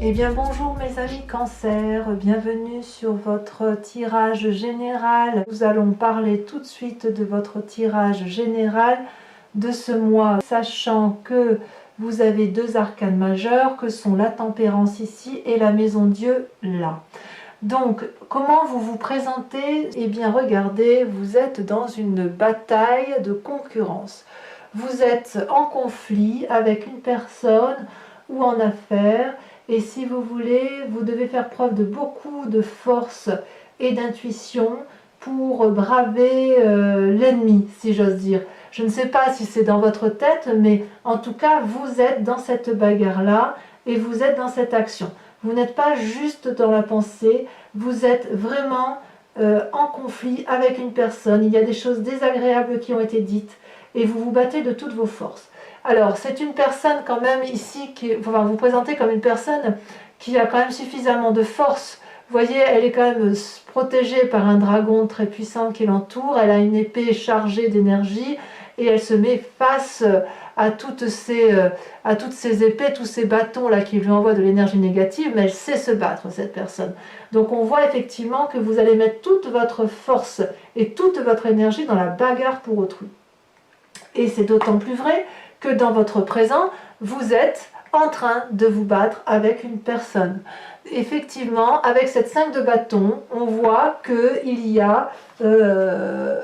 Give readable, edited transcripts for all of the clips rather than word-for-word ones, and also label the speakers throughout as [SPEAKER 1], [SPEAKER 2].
[SPEAKER 1] Eh bien bonjour mes amis Cancer, bienvenue sur votre tirage général. Nous allons parler tout de suite de votre tirage général de ce mois, sachant que vous avez deux arcanes majeurs que sont la tempérance ici et la maison Dieu là. Donc comment vous vous présentez? Eh bien regardez, vous êtes dans une bataille de concurrence. Vous êtes en conflit avec une personne ou en affaires. Et si vous voulez, vous devez faire preuve de beaucoup de force et d'intuition pour braver l'ennemi, si j'ose dire. Je ne sais pas si c'est dans votre tête, mais en tout cas, vous êtes dans cette bagarre-là et vous êtes dans cette action. Vous n'êtes pas juste dans la pensée, vous êtes vraiment en conflit avec une personne. Il y a des choses désagréables qui ont été dites et vous vous battez de toutes vos forces. Alors, c'est une personne quand même ici, enfin, vous présentez comme une personne qui a quand même suffisamment de force. Vous voyez, elle est quand même protégée par un dragon très puissant qui l'entoure. Elle a une épée chargée d'énergie et elle se met face à toutes ces épées, tous ces bâtons là qui lui envoient de l'énergie négative, mais elle sait se battre, cette personne. Donc on voit effectivement que vous allez mettre toute votre force et toute votre énergie dans la bagarre pour autrui. Et c'est d'autant plus vrai que dans votre présent, vous êtes en train de vous battre avec une personne. Effectivement, avec cette 5 de bâton, on voit qu'il y a, de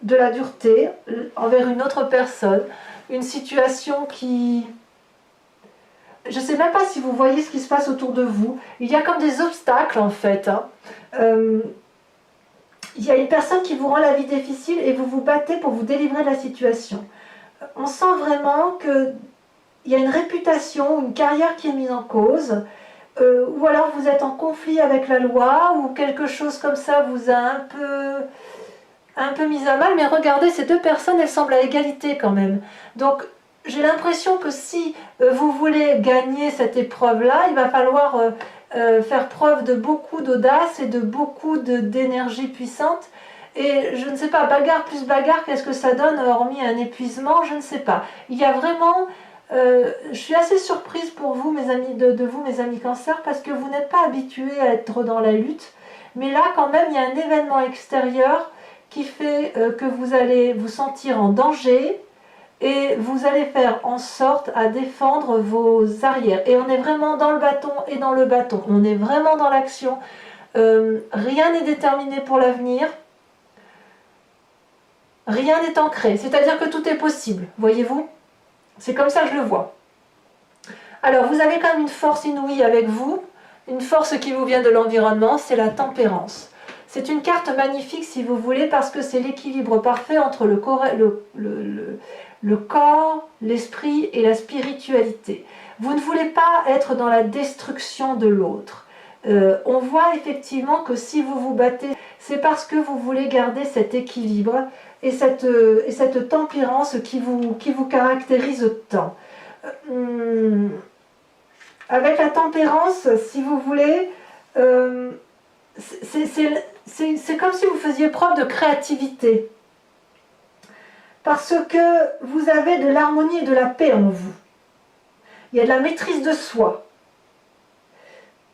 [SPEAKER 1] la dureté envers une autre personne, une situation qui... Je ne sais même pas si vous voyez ce qui se passe autour de vous. Il y a comme des obstacles en fait. Il y a une personne qui vous rend la vie difficile et vous vous battez pour vous délivrer de la situation. On sent vraiment qu'il y a une réputation, une carrière qui est mise en cause, ou alors vous êtes en conflit avec la loi, ou quelque chose comme ça vous a un peu mis à mal. Mais regardez, ces deux personnes, elles semblent à égalité quand même. Donc j'ai l'impression que si vous voulez gagner cette épreuve-là, il va falloir... faire preuve de beaucoup d'audace et de beaucoup d'énergie puissante. Et je ne sais pas, bagarre plus bagarre, qu'est-ce que ça donne hormis un épuisement? Je ne sais pas. Il y a vraiment... je suis assez surprise pour vous, mes amis, de vous, mes amis Cancer, parce que vous n'êtes pas habitués à être dans la lutte. Mais là, quand même, il y a un événement extérieur qui fait que vous allez vous sentir en danger, et vous allez faire en sorte à défendre vos arrières. Et on est vraiment dans le bâton et dans le bâton. On est vraiment dans l'action. Rien n'est déterminé pour l'avenir. Rien n'est ancré. C'est-à-dire que tout est possible. Voyez-vous? C'est comme ça que je le vois. Alors, vous avez quand même une force inouïe avec vous. Une force qui vous vient de l'environnement, c'est la tempérance. C'est une carte magnifique si vous voulez parce que c'est l'équilibre parfait entre le corps, l'esprit et la spiritualité. Vous ne voulez pas être dans la destruction de l'autre. On voit effectivement que si vous vous battez, c'est parce que vous voulez garder cet équilibre et cette tempérance qui vous caractérise tant. Avec la tempérance, si vous voulez, c'est comme si vous faisiez preuve de créativité. Parce que vous avez de l'harmonie et de la paix en vous. Il y a de la maîtrise de soi.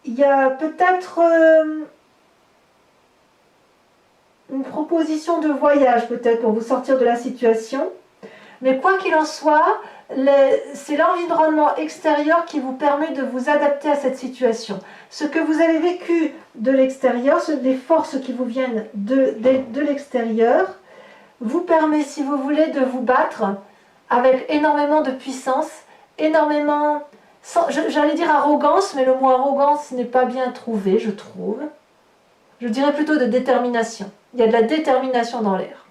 [SPEAKER 1] Il y a peut-être une proposition de voyage peut-être pour vous sortir de la situation. Mais quoi qu'il en soit, c'est l'environnement extérieur qui vous permet de vous adapter à cette situation. Ce que vous avez vécu de l'extérieur, les forces qui vous viennent de l'extérieur, vous permet, si vous voulez, de vous battre avec énormément de puissance, énormément, j'allais dire arrogance, mais le mot arrogance n'est pas bien trouvé, je trouve. Je dirais plutôt de détermination. Il y a de la détermination dans l'air.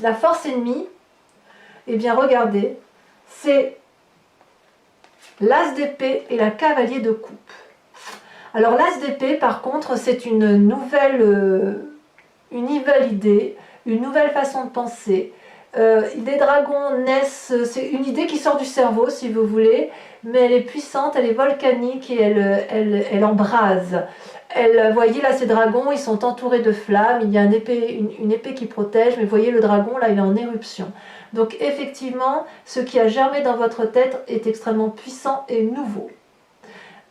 [SPEAKER 1] La force ennemie, eh bien regardez, c'est l'as d'épée et la cavalier de coupe. Alors l'as d'épée, par contre, c'est une nouvelle idée, une nouvelle façon de penser. Les dragons naissent, c'est une idée qui sort du cerveau si vous voulez, mais elle est puissante, elle est volcanique et elle embrase. Elle, voyez là, ces dragons, ils sont entourés de flammes, il y a une épée qui protège, mais vous voyez le dragon là, il est en éruption. Donc effectivement, ce qui a germé dans votre tête est extrêmement puissant et nouveau.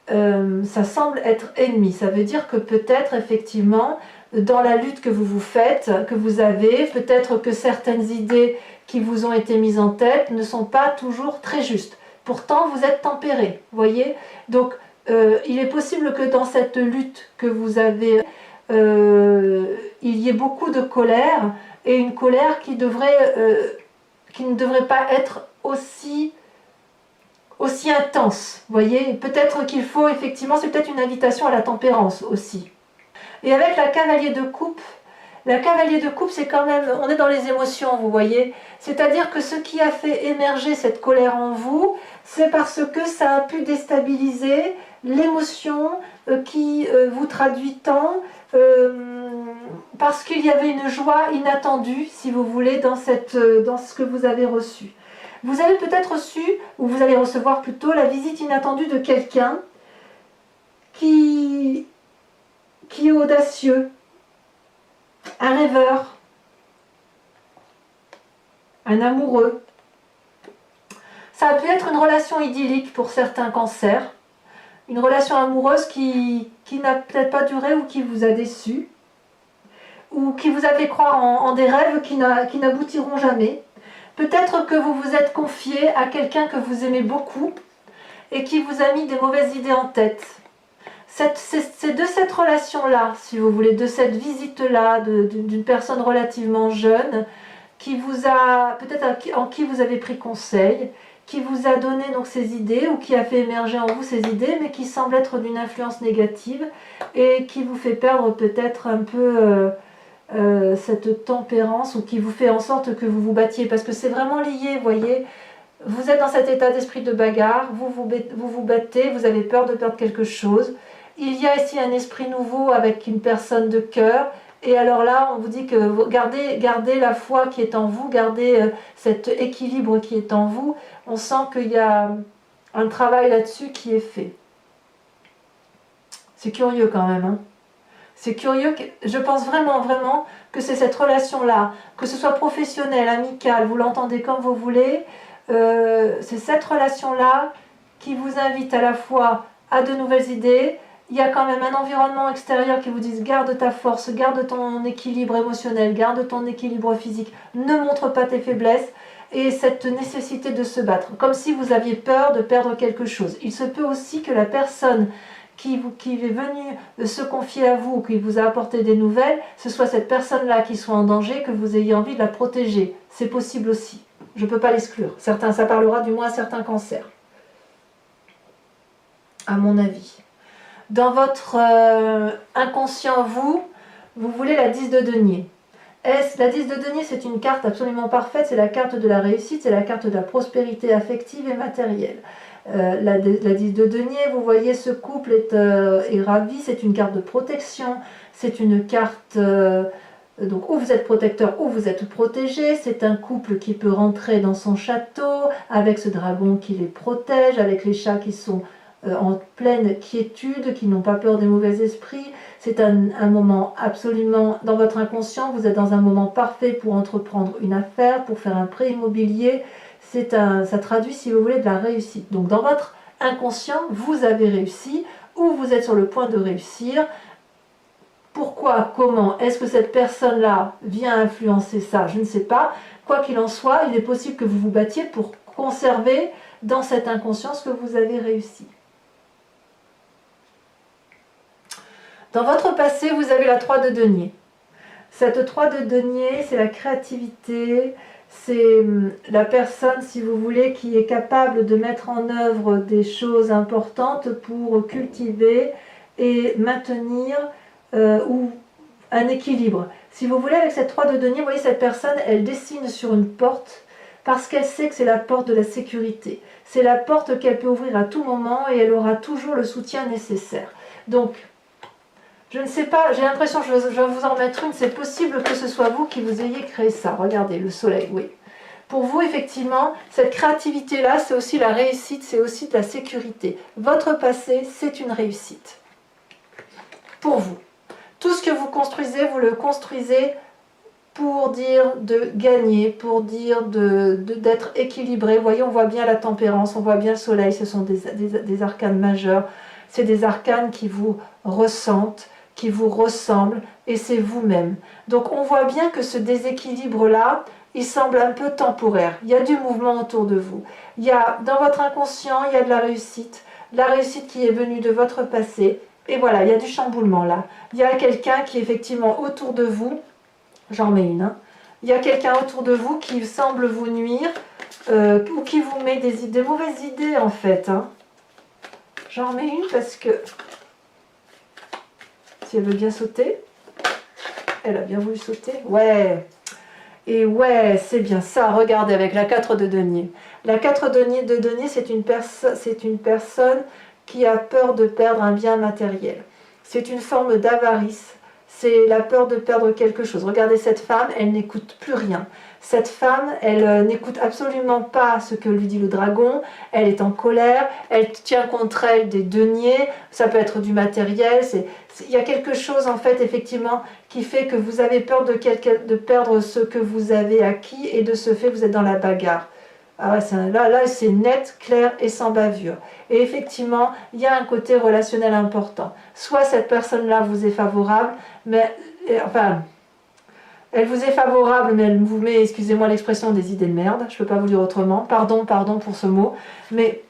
[SPEAKER 1] Ça semble être ennemi, ça veut dire que peut-être effectivement, dans la lutte que vous faites, que vous avez, peut-être que certaines idées qui vous ont été mises en tête ne sont pas toujours très justes. Pourtant, vous êtes tempéré, voyez. Donc, il est possible que dans cette lutte que vous avez, il y ait beaucoup de colère, et une colère qui ne devrait pas être aussi intense, voyez. Peut-être qu'il faut, effectivement, c'est peut-être une invitation à la tempérance aussi. Et avec la cavalier de coupe, c'est quand même, on est dans les émotions, vous voyez. C'est-à-dire que ce qui a fait émerger cette colère en vous, c'est parce que ça a pu déstabiliser l'émotion qui vous traduit tant, parce qu'il y avait une joie inattendue, si vous voulez, dans ce que vous avez reçu. Vous avez peut-être reçu, ou vous allez recevoir plutôt, la visite inattendue de quelqu'un qui est audacieux, un rêveur, un amoureux. Ça a pu être une relation idyllique pour certains cancers, une relation amoureuse qui n'a peut-être pas duré ou qui vous a déçu, ou qui vous a fait croire en des rêves qui n'aboutiront jamais. Peut-être que vous vous êtes confié à quelqu'un que vous aimez beaucoup et qui vous a mis des mauvaises idées en tête. C'est de cette relation-là, si vous voulez, de cette visite-là, d'une personne relativement jeune, qui vous a, peut-être en qui vous avez pris conseil, qui vous a donné donc ces idées, ou qui a fait émerger en vous ces idées, mais qui semble être d'une influence négative, et qui vous fait perdre peut-être un peu cette tempérance, ou qui vous fait en sorte que vous vous battiez, parce que c'est vraiment lié, vous voyez. Vous êtes dans cet état d'esprit de bagarre, vous vous battez, vous avez peur de perdre quelque chose. Il y a ici un esprit nouveau avec une personne de cœur. Et alors là, on vous dit que gardez la foi qui est en vous, gardez cet équilibre qui est en vous. On sent qu'il y a un travail là-dessus qui est fait. C'est curieux quand même. Hein. C'est curieux, je pense vraiment, vraiment que c'est cette relation-là, que ce soit professionnelle, amicale, vous l'entendez comme vous voulez, c'est cette relation-là qui vous invite à la fois à de nouvelles idées. Il y a quand même un environnement extérieur qui vous dit garde ta force, garde ton équilibre émotionnel, garde ton équilibre physique, ne montre pas tes faiblesses, et cette nécessité de se battre, comme si vous aviez peur de perdre quelque chose. Il se peut aussi que la personne qui est venue se confier à vous, qui vous a apporté des nouvelles, ce soit cette personne-là qui soit en danger, que vous ayez envie de la protéger. C'est possible aussi. Je ne peux pas l'exclure. Certains, ça parlera du moins à certains cancers, à mon avis. Dans votre inconscient, vous voulez la 10 de denier. La 10 de denier, c'est une carte absolument parfaite, c'est la carte de la réussite, c'est la carte de la prospérité affective et matérielle. La 10 de denier, vous voyez, ce couple est ravi, c'est une carte de protection, c'est une carte donc où vous êtes protecteur, où vous êtes protégé, c'est un couple qui peut rentrer dans son château, avec ce dragon qui les protège, avec les chats qui sont en pleine quiétude, qui n'ont pas peur des mauvais esprits. C'est un moment absolument, dans votre inconscient, vous êtes dans un moment parfait pour entreprendre une affaire, pour faire un prêt immobilier. Ça traduit, si vous voulez, de la réussite. Donc dans votre inconscient, vous avez réussi, ou vous êtes sur le point de réussir. Pourquoi, comment, est-ce que cette personne-là vient influencer ça? Je ne sais pas. Quoi qu'il en soit, il est possible que vous vous battiez pour conserver dans cette inconscience que vous avez réussi. Dans votre passé, vous avez la 3 de denier. Cette 3 de denier, c'est la créativité, c'est la personne, si vous voulez, qui est capable de mettre en œuvre des choses importantes pour cultiver et maintenir ou un équilibre. Si vous voulez, avec cette 3 de denier, vous voyez, cette personne, elle dessine sur une porte parce qu'elle sait que c'est la porte de la sécurité. C'est la porte qu'elle peut ouvrir à tout moment et elle aura toujours le soutien nécessaire. Donc, je ne sais pas, j'ai l'impression, je vais vous en mettre une, c'est possible que ce soit vous qui vous ayez créé ça. Regardez, le soleil, oui. Pour vous, effectivement, cette créativité-là, c'est aussi la réussite, c'est aussi de la sécurité. Votre passé, c'est une réussite. Pour vous. Tout ce que vous construisez, vous le construisez pour dire de gagner, pour dire d'être équilibré. Vous voyez, on voit bien la tempérance, on voit bien le soleil, ce sont des arcanes majeurs. C'est des arcanes qui vous ressentent, qui vous ressemblent, et c'est vous-même. Donc on voit bien que ce déséquilibre-là, il semble un peu temporaire. Il y a du mouvement autour de vous. Il y a, dans votre inconscient, il y a de la réussite qui est venue de votre passé. Et voilà, il y a du chamboulement là. Il y a quelqu'un qui est effectivement autour de vous. J'en mets une. Hein. Il y a quelqu'un autour de vous qui semble vous nuire ou qui vous met des mauvaises idées en fait. Hein. J'en remets une parce que si elle veut bien sauter, elle a bien voulu sauter. Ouais. Et ouais, c'est bien ça. Regardez avec la 4 de denier. La 4 de denier, c'est une personne qui a peur de perdre un bien matériel. C'est une forme d'avarice. C'est la peur de perdre quelque chose. Regardez cette femme, elle n'écoute plus rien. Cette femme, elle n'écoute absolument pas ce que lui dit le dragon. Elle est en colère, elle tient contre elle des deniers. Ça peut être du matériel. Il y a quelque chose en fait, effectivement, qui fait que vous avez peur de perdre ce que vous avez acquis et de ce fait vous êtes dans la bagarre. Ah ouais, là c'est net, clair et sans bavure. Et effectivement, il y a un côté relationnel important. Soit cette personne-là vous est favorable, mais enfin, elle vous est favorable, mais elle vous met, excusez-moi l'expression, des idées de merde. Je ne peux pas vous dire autrement. Pardon pour ce mot. Mais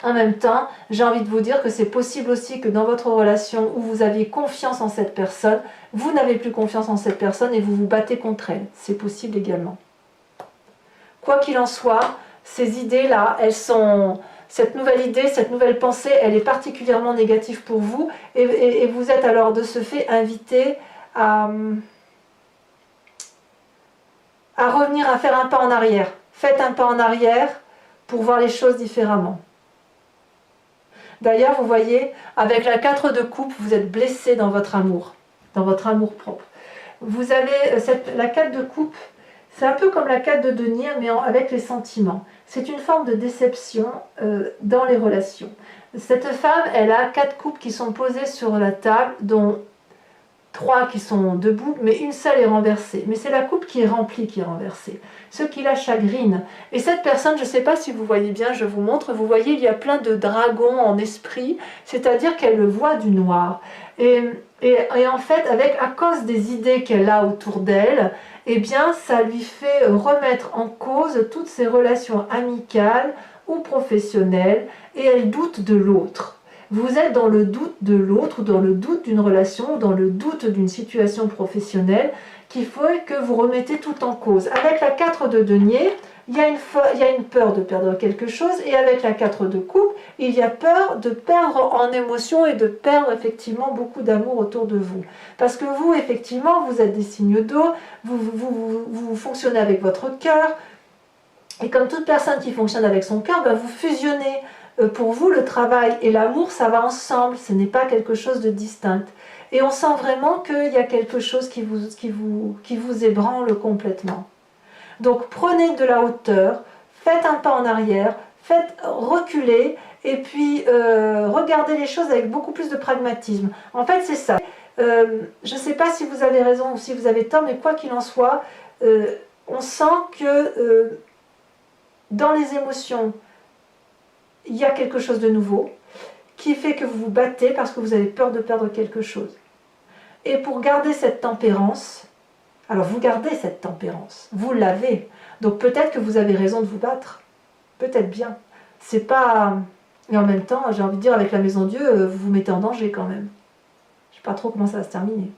[SPEAKER 1] en même temps, j'ai envie de vous dire que c'est possible aussi que dans votre relation où vous aviez confiance en cette personne, vous n'avez plus confiance en cette personne et vous vous battez contre elle. C'est possible également. Quoi qu'il en soit, ces idées-là, cette nouvelle idée, cette nouvelle pensée, elle est particulièrement négative pour vous et vous êtes alors de ce fait invité à revenir, à faire un pas en arrière. Faites un pas en arrière pour voir les choses différemment. D'ailleurs, vous voyez, avec la 4 de coupe, vous êtes blessé dans votre amour propre. Vous avez la 4 de coupe. C'est un peu comme la 4 de denier, mais avec les sentiments. C'est une forme de déception dans les relations. Cette femme, elle a 4 coupes qui sont posées sur la table, dont 3 qui sont debout, mais une seule est renversée. Mais c'est la coupe qui est remplie qui est renversée. Ce qui la chagrine. Et cette personne, je ne sais pas si vous voyez bien, je vous montre, vous voyez, il y a plein de dragons en esprit, c'est-à-dire qu'elle voit du noir. Et en fait, à cause des idées qu'elle a autour d'elle, eh bien, ça lui fait remettre en cause toutes ses relations amicales ou professionnelles, et elle doute de l'autre. Vous êtes dans le doute de l'autre, ou dans le doute d'une relation, ou dans le doute d'une situation professionnelle, qu'il faut que vous remettez tout en cause. Avec la 4 de denier, il y a une peur de perdre quelque chose, et avec la 4 de coupe, il y a peur de perdre en émotion et de perdre effectivement beaucoup d'amour autour de vous. Parce que vous, effectivement, vous êtes des signes d'eau, vous fonctionnez avec votre cœur, et comme toute personne qui fonctionne avec son cœur, ben vous fusionnez. Pour vous, le travail et l'amour, ça va ensemble, ce n'est pas quelque chose de distinct. Et on sent vraiment qu'il y a quelque chose qui vous ébranle complètement. Donc prenez de la hauteur, faites un pas en arrière, faites reculer, et puis regardez les choses avec beaucoup plus de pragmatisme. En fait, c'est ça. Je ne sais pas si vous avez raison ou si vous avez tort, mais quoi qu'il en soit, on sent que dans les émotions, il y a quelque chose de nouveau qui fait que vous vous battez parce que vous avez peur de perdre quelque chose. Et pour garder cette tempérance, alors vous gardez cette tempérance, vous l'avez. Donc peut-être que vous avez raison de vous battre. Peut-être bien. C'est pas... Et en même temps, j'ai envie de dire, avec la Maison Dieu, vous vous mettez en danger quand même. Je ne sais pas trop comment ça va se terminer.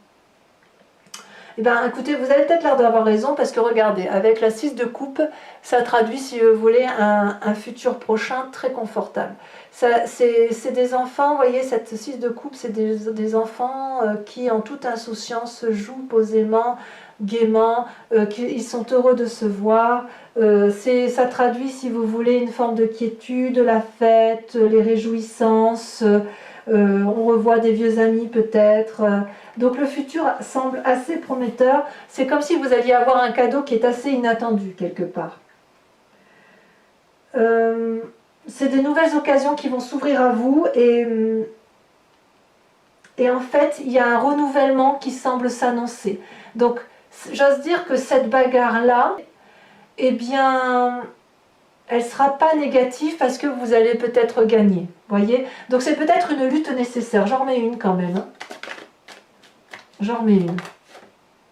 [SPEAKER 1] Eh bien, écoutez, vous avez peut-être l'air d'avoir raison, parce que regardez, avec la 6 de coupe, ça traduit, si vous voulez, un futur prochain très confortable. C'est des enfants, vous voyez, cette 6 de coupe, c'est des enfants qui, en toute insouciance, jouent posément, gaiement, ils sont heureux de se voir. Ça traduit, si vous voulez, une forme de quiétude, la fête, les réjouissances. On revoit des vieux amis peut-être. Donc le futur semble assez prometteur. C'est comme si vous alliez avoir un cadeau qui est assez inattendu quelque part. c'est des nouvelles occasions qui vont s'ouvrir à vous et en fait, il y a un renouvellement qui semble s'annoncer. Donc, j'ose dire que cette bagarre-là, eh bien, elle ne sera pas négative parce que vous allez peut-être gagner. Voyez? Donc, c'est peut-être une lutte nécessaire. J'en remets une quand même. Hein. J'en remets une.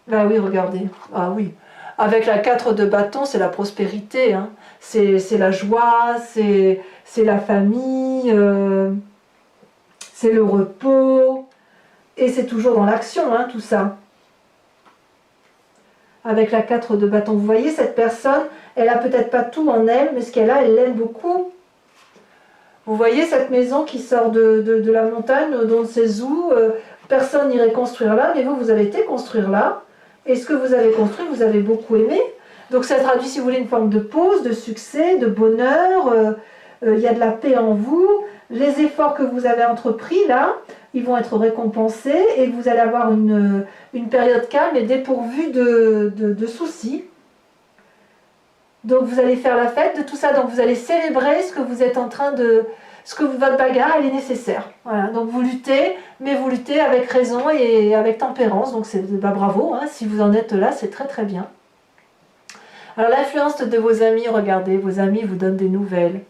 [SPEAKER 1] Bah oui, regardez. Ah oui. Avec la 4 de bâton, c'est la prospérité. Hein. C'est la joie, c'est la famille, c'est le repos. Et c'est toujours dans l'action, hein, tout ça. Avec la 4 de bâton, vous voyez, cette personne, elle a peut-être pas tout en elle, mais ce qu'elle a, elle l'aime beaucoup. Vous voyez cette maison qui sort de la montagne, dont c'est où personne n'irait construire là, mais vous, vous avez été construire là. Et ce que vous avez construit, vous avez beaucoup aimé. Donc ça traduit, si vous voulez, une forme de pause, de succès, de bonheur. Il y a de la paix en vous. Les efforts que vous avez entrepris là, ils vont être récompensés et vous allez avoir une période calme et dépourvue de soucis. Donc vous allez faire la fête de tout ça, donc vous allez célébrer ce que vous êtes en train de... ce que votre bagarre, elle est nécessaire. Voilà, donc vous luttez, mais vous luttez avec raison et avec tempérance, donc c'est bah, bravo, hein, si vous en êtes là, c'est très très bien. Alors l'influence de vos amis, regardez, vos amis vous donnent des nouvelles,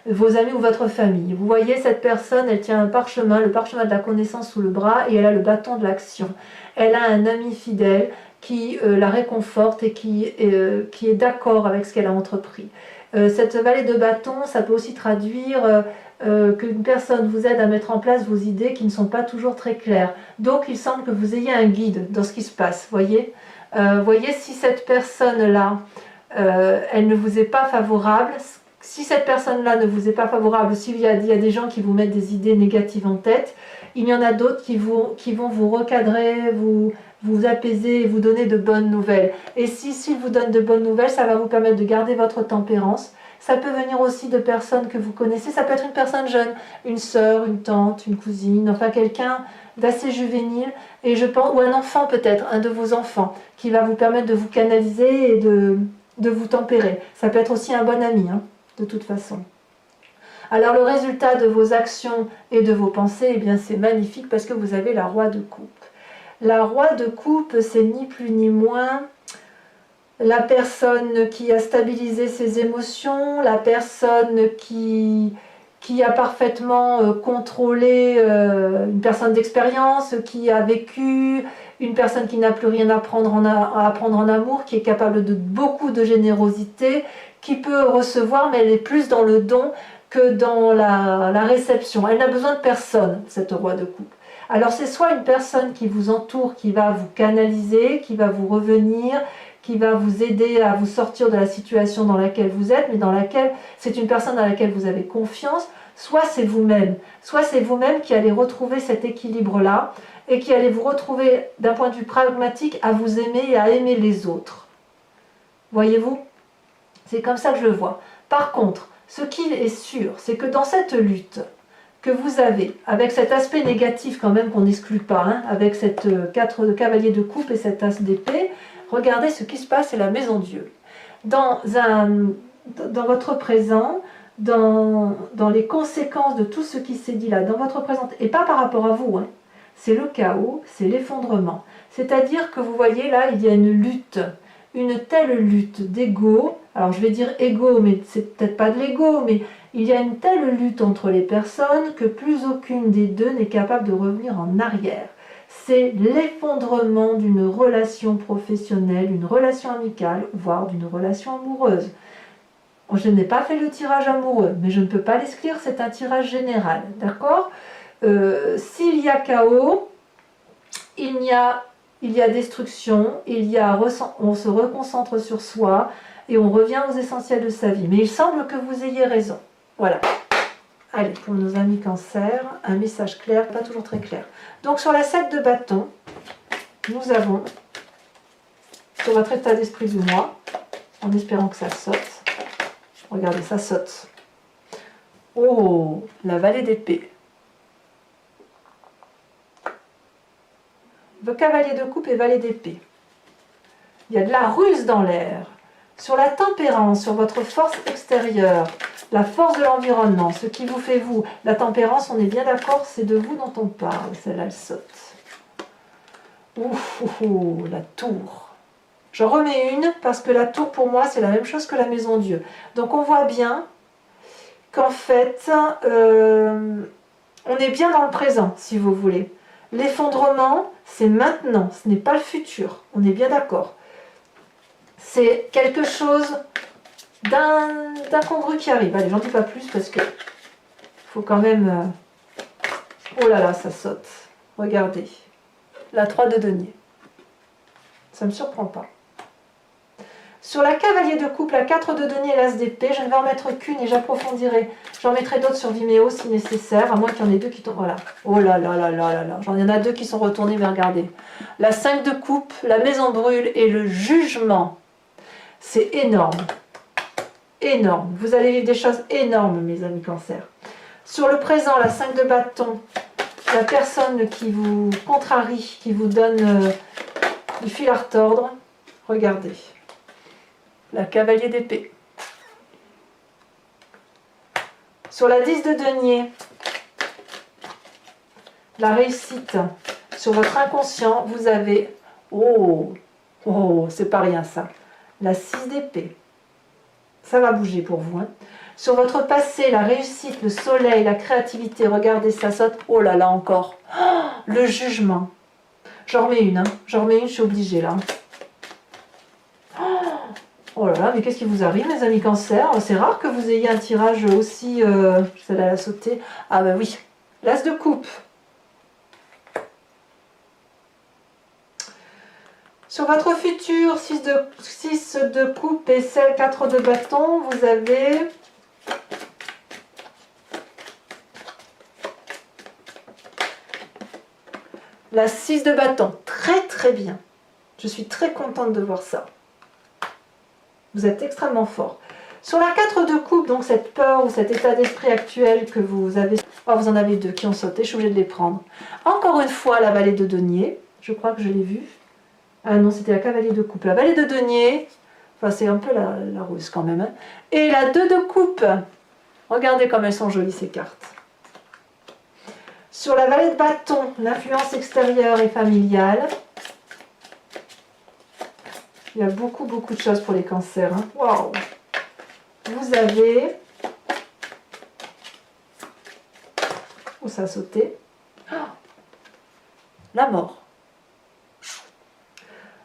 [SPEAKER 1] vos amis ou votre famille. Vous voyez cette personne, elle tient un parchemin, le parchemin de la connaissance sous le bras et elle a le bâton de l'action. Elle a un ami fidèle qui la réconforte et qui est d'accord avec ce qu'elle a entrepris. Cette vallée de bâton, ça peut aussi traduire qu'une personne vous aide à mettre en place vos idées qui ne sont pas toujours très claires. Donc il semble que vous ayez un guide dans ce qui se passe, voyez. Voyez si cette personne-là, elle ne vous est pas favorable, si cette personne-là ne vous est pas favorable, s'il y a des gens qui vous mettent des idées négatives en tête, il y en a d'autres qui vont vous recadrer, vous apaiser et vous donner de bonnes nouvelles. Et s'ils vous donnent de bonnes nouvelles, ça va vous permettre de garder votre tempérance. Ça peut venir aussi de personnes que vous connaissez, ça peut être une personne jeune, une sœur, une tante, une cousine, enfin quelqu'un d'assez juvénile, et je pense, ou un enfant peut-être, un de vos enfants, qui va vous permettre de vous canaliser et de vous tempérer. Ça peut être aussi un bon ami, hein, de toute façon. Alors le résultat de vos actions et de vos pensées, eh bien c'est magnifique parce que vous avez la roi de coupe. La roi de coupe, c'est ni plus ni moins la personne qui a stabilisé ses émotions, la personne qui a parfaitement contrôlé une personne d'expérience, qui a vécu, une personne qui n'a plus rien à apprendre en amour, qui est capable de beaucoup de générosité, qui peut recevoir, mais elle est plus dans le don que dans la réception. Elle n'a besoin de personne, cette roi de coupe. Alors c'est soit une personne qui vous entoure, qui va vous canaliser, qui va vous revenir, qui va vous aider à vous sortir de la situation dans laquelle vous êtes, mais dans laquelle c'est une personne dans laquelle vous avez confiance, soit c'est vous-même qui allez retrouver cet équilibre-là et qui allez vous retrouver d'un point de vue pragmatique à vous aimer et à aimer les autres. Voyez-vous? C'est comme ça que je le vois. Par contre, ce qui est sûr, c'est que dans cette lutte que vous avez, avec cet aspect négatif quand même qu'on n'exclut pas, hein, avec cette 4 de cavalier de coupe et cet as d'épée, regardez ce qui se passe, c'est la maison Dieu. Dans votre présent, dans les conséquences de tout ce qui s'est dit là, dans votre présent, et pas par rapport à vous, hein, c'est le chaos, c'est l'effondrement. C'est-à-dire que vous voyez là, il y a une telle lutte d'ego, alors je vais dire ego, mais c'est peut-être pas de l'ego, mais il y a une telle lutte entre les personnes que plus aucune des deux n'est capable de revenir en arrière. C'est l'effondrement d'une relation professionnelle, d'une relation amicale, voire d'une relation amoureuse. Je n'ai pas fait le tirage amoureux, mais je ne peux pas l'exclure, c'est un tirage général, d'accord? S'il y a chaos, il y a destruction, on se reconcentre sur soi et on revient aux essentiels de sa vie. Mais il semble que vous ayez raison. Voilà. Allez, pour nos amis cancer, un message clair, pas toujours très clair. Donc sur la 7 de bâton, nous avons, sur votre état d'esprit du mois, en espérant que ça saute. Regardez, ça saute. Oh, la vallée d'épée. Le cavalier de coupe et valet d'épée. Il y a de la ruse dans l'air. Sur la tempérance, sur votre force extérieure, la force de l'environnement, ce qui vous fait vous. La tempérance, on est bien d'accord, c'est de vous dont on parle. Celle-là, elle saute. Ouf, ouf, ouf, la tour. J'en remets une parce que la tour, pour moi, c'est la même chose que la maison Dieu. Donc, on voit bien qu'en fait, on est bien dans le présent, si vous voulez. L'effondrement, c'est maintenant, ce n'est pas le futur. On est bien d'accord. C'est quelque chose d'incongru qui arrive. Allez, j'en dis pas plus parce que faut quand même... Oh là là, ça saute. Regardez. La 3 de denier. Ça ne me surprend pas. Sur la cavalier de coupe, la 4 de denier et l'as d'épée, je ne vais en mettre qu'une et j'approfondirai. J'en mettrai d'autres sur Vimeo si nécessaire, à moins qu'il y en ait deux qui tombent. Voilà. Oh là là là là là là. Il y en a deux qui sont retournés, mais regardez. La 5 de coupe, la maison brûle et le jugement. C'est énorme. Énorme. Vous allez vivre des choses énormes, mes amis Cancer. Sur le présent, la 5 de bâton, la personne qui vous contrarie, qui vous donne du fil à retordre. Regardez. La cavalier d'épée. Sur la 10 de denier, la réussite. Sur votre inconscient, vous avez... Oh, oh, c'est pas rien ça. La 6 d'épée. Ça va bouger pour vous. Hein. Sur votre passé, la réussite, le soleil, la créativité. Regardez, ça saute. Oh là là, encore. Oh, le jugement. J'en remets une. Hein. J'en remets une, je suis obligée là. Oh là là, mais qu'est-ce qui vous arrive, mes amis Cancer? C'est rare que vous ayez un tirage aussi... Celle-là, elle a sauté. Ah ben oui. L'as de coupe. Sur votre futur, 6 de coupe et celle 4 de bâton, vous avez... La 6 de bâton. Très très bien. Je suis très contente de voir ça. Vous êtes extrêmement fort. Sur la 4 de coupe, donc cette peur ou cet état d'esprit actuel que vous avez... Oh, vous en avez deux qui ont sauté, je suis obligée de les prendre. Encore une fois, la vallée de denier. Je crois que je l'ai vue. Ah non, c'était la cavalier de coupe. La vallée de denier, enfin c'est un peu la ruse quand même. Hein. Et la 2 de coupe. Regardez comme elles sont jolies ces cartes. Sur la vallée de bâton, l'influence extérieure et familiale. Il y a beaucoup de choses pour les cancers. Hein. Waouh! Vous avez... Où ça a sauté? Oh, la mort.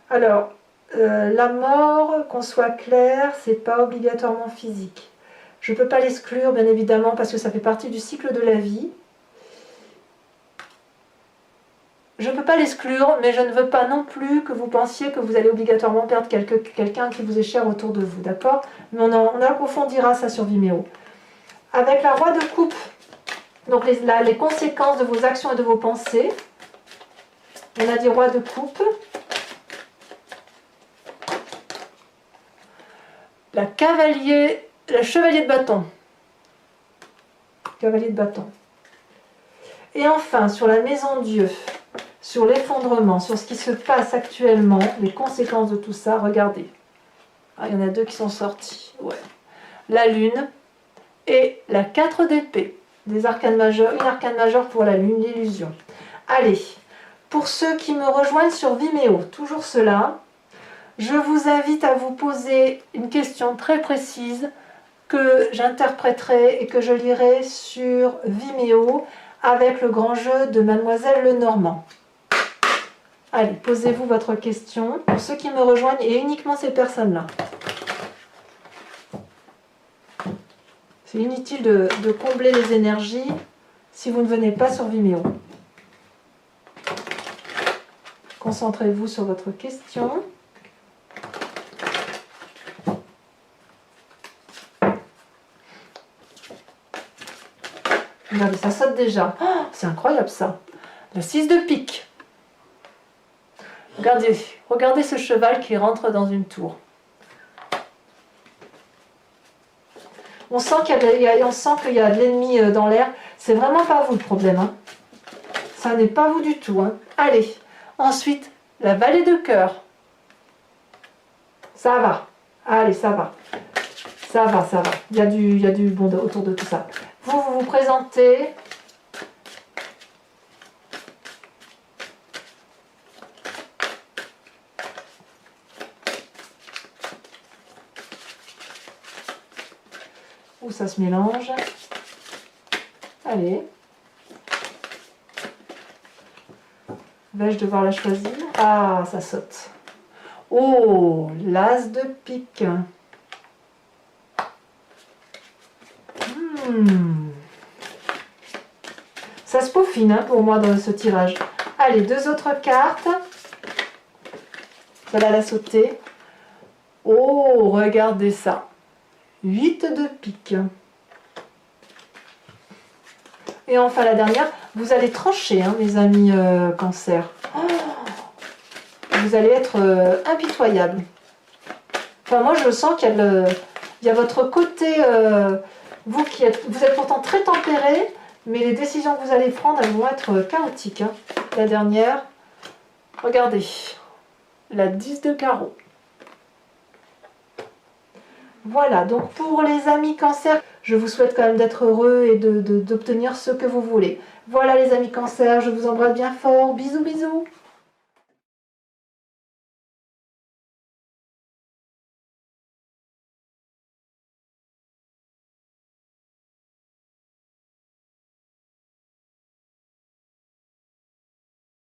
[SPEAKER 1] Alors, la mort, qu'on soit clair, c'est pas obligatoirement physique. Je ne peux pas l'exclure, bien évidemment, parce que ça fait partie du cycle de la vie. Je ne peux pas l'exclure, mais je ne veux pas non plus que vous pensiez que vous allez obligatoirement perdre quelqu'un qui vous est cher autour de vous, d'accord? Mais on approfondira ça sur Vimeo. Avec la roi de coupe, donc les conséquences de vos actions et de vos pensées. On a dit roi de coupe. La chevalier de bâton. Cavalier de bâton. Et enfin, sur la maison Dieu, sur l'effondrement, sur ce qui se passe actuellement, les conséquences de tout ça, regardez. Ah, il y en a deux qui sont sortis. Ouais. La lune et la 4 d'épée. Des arcanes majeures, une arcane majeure pour la lune, l'illusion. Allez, pour ceux qui me rejoignent sur Vimeo, toujours cela, je vous invite à vous poser une question très précise que j'interpréterai et que je lirai sur Vimeo avec le grand jeu de Mademoiselle Lenormand. Allez, posez-vous votre question pour ceux qui me rejoignent et uniquement ces personnes-là. C'est inutile de combler les énergies si vous ne venez pas sur Vimeo. Concentrez-vous sur votre question. Regardez, ça saute déjà. Oh, c'est incroyable ça. La 6 de pique. Regardez ce cheval qui rentre dans une tour. On sent qu'il y a de l'ennemi dans l'air. C'est vraiment pas vous le problème. Hein. Ça n'est pas vous du tout. Hein. Allez. Ensuite, la vallée de cœur. Ça va. Allez, ça va. Ça va, ça va. Il y a du bon autour de tout ça. Vous vous présentez. Où ça se mélange. Allez. Vais-je devoir la choisir? Ah, ça saute. Oh, l'as de pique. Ça se peaufine hein, pour moi dans ce tirage. Allez, deux autres cartes. Celle-là, la sauter. Oh, regardez ça. 8 de pique. Et enfin la dernière, vous allez trancher, hein, mes amis cancer. Oh, vous allez être impitoyable. Enfin, moi, je sens qu'il y a votre côté, vous êtes pourtant très tempéré, mais les décisions que vous allez prendre, elles vont être chaotiques. Hein. La dernière, regardez, la 10 de carreau. Voilà, donc pour les amis cancer, je vous souhaite quand même d'être heureux et d'obtenir ce que vous voulez. Voilà les amis cancer, je vous embrasse bien fort. Bisous, bisous.